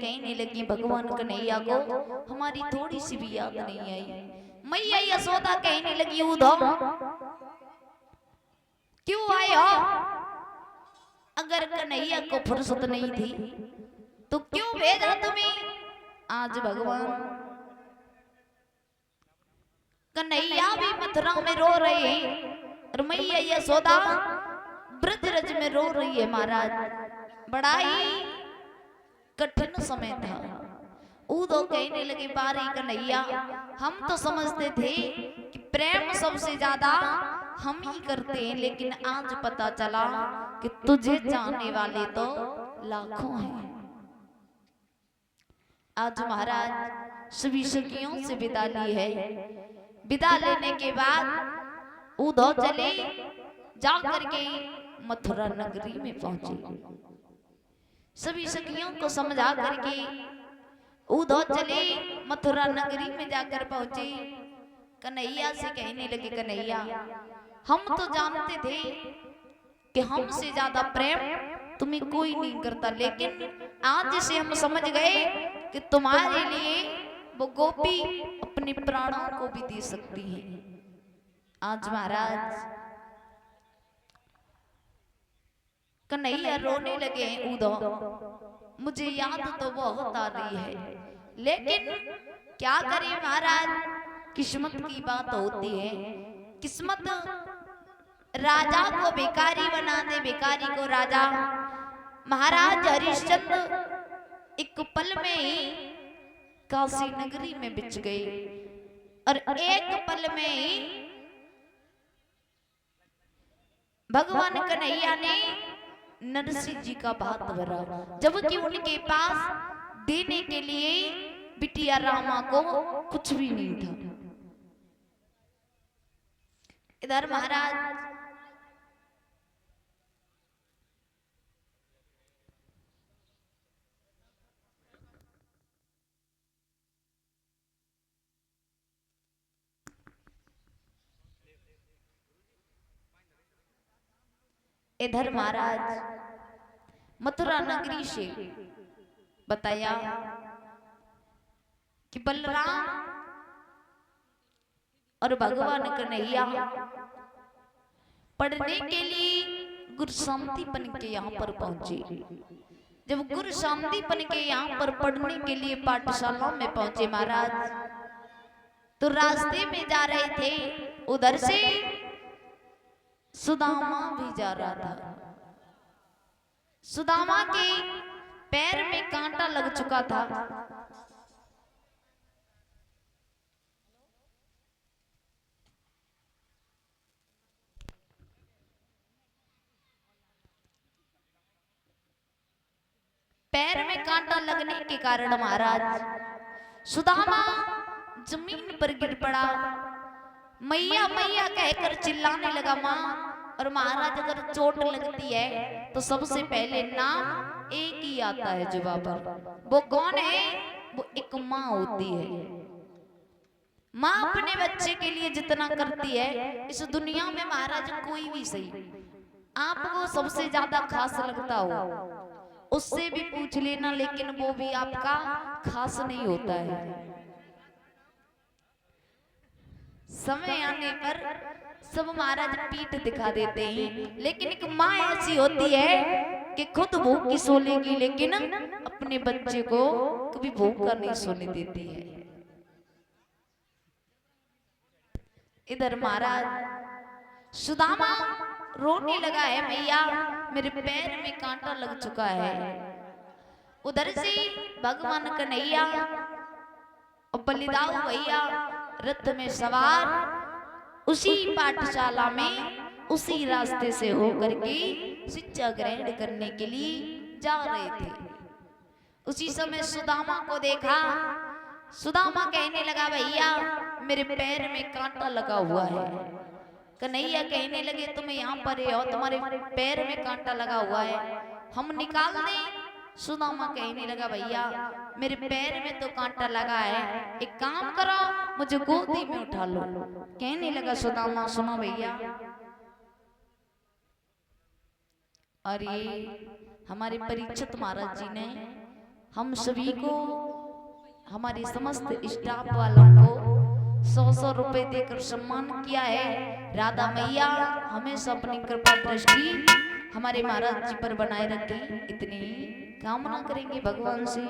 कहने लगी भगवान कन्हैया को हमारी थोड़ी सी भी याद नहीं आई। मैया यशोदा कहने लगी उद्धव क्यों आए हो? अगर कन्हैया को फुर्सत नहीं थी तो क्यों भेजा तुम्हें? आज भगवान कन्हैया भी मथुरा में रो रहे हैं और मैया यशोदा ब्रजरज में रो रही है। महाराज बड़ा ही कठिन समय था। उद्धव कहने लगे बारी कन्हैया हम तो समझते थे कि प्रेम सबसे ज्यादा हम ही करते हैं, लेकिन आज पता चला कि तुझे जानने वाले तो लाखों हैं। आज महाराज सभी सखियों से विदा ली है। विदा लेने के बाद उद्धव चले जाकर के मथुरा नगरी में पहुंचे। सभी सखियों को समझा करके उद्धव चले मथुरा नगरी में जाकर पहुंचे। कन्हैया से कहने लगे कन्हैया हम तो जानते थे कि हमसे ज्यादा प्रेम तुम्हें कोई नहीं करता, लेकिन आज से हम समझ गए कि तुम्हारे लिए वो गोपी अपने प्राणों को भी दे सकती है। आज महाराज कन्हैया रोने लगे उद्धव मुझे याद तो बहुत आ रही है, लेकिन क्या करें महाराज किस्मत की बात होती है। किस्मत राजा को भिखारी बना दे, भिखारी को राजा। महाराज हरिश्चंद्र एक पल में ही काशी नगरी में बिछ गए और एक पल में ही भगवान कन्हैया ने नरसिंह जी का भात भरा, जबकि उनके पास देने के लिए बिटिया रामा को कुछ भी नहीं था। इधर महाराज इधर महाराज मथुरा नगरी से बताया कि बलराम और भगवान कन्हैया पढ़ने के लिए गुरु शांतिपन के यहाँ पर पहुंचे। जब गुरु शांतिपन के यहाँ पर पढ़ने के लिए पाठशाला में पहुंचे महाराज, तो रास्ते में जा रहे थे, उधर से सुदामा भी जा रहा था। सुदामा के पैर में कांटा लग चुका था। पैर में कांटा लगने के कारण महाराज सुदामा जमीन पर गिर पड़ा। मैया मैया कहकर चिल्लाने लगा माँ। और महाराज अगर चोट लगती है तो सबसे पहले नाम एक ही आता है जवाब पर, वो कौन है? वो एक माँ होती है। माँ अपने बच्चे के लिए जितना करती है इस दुनिया में महाराज कोई भी सही आपको सबसे ज्यादा खास लगता हो उससे भी पूछ लेना, लेकिन वो भी आपका खास नहीं होता है। समय आने पर सब महाराज पीठ दिखा देते हैं, लेकिन एक माँ ऐसी होती है कि खुद भूख की सो लेगी लेकिन अपने बच्चे को कभी भूखा नहीं सोने देती है। इधर महाराज सुदामा रोने लगा है, मैया मेरे पैर में कांटा लग चुका है। उधर से भगवान कन्हैया और बलिदाऊ भैया रथ में सवार उसी पाठशाला में उसी रास्ते से होकर के शिक्षा ग्रहण करने के लिए जा रहे थे। उसी समय सुदामा को देखा। सुदामा कहने लगा भैया मेरे पैर में कांटा लगा हुआ है। कन्हैया कहने लगे तुम यहाँ पर हो, तुम्हारे पैर में कांटा लगा हुआ है, हम निकाल दें? सुदामा कहने लगा भैया मेरे पैर में तो कांटा लगा है, एक काम करो मुझे गोदी में उठा लो। कहने लगा सुदामा सुनो भैया, अरे हमारे परीक्षित महाराज जी ने हम सभी को, हमारी समस्त स्टाफ वालों को 100-100 रुपए देकर सम्मान किया है। राधा मैया हमेशा अपनी कृपा दृष्टि हमारे महाराज जी पर बनाए रखें, इतनी कामना करेंगे भगवान से।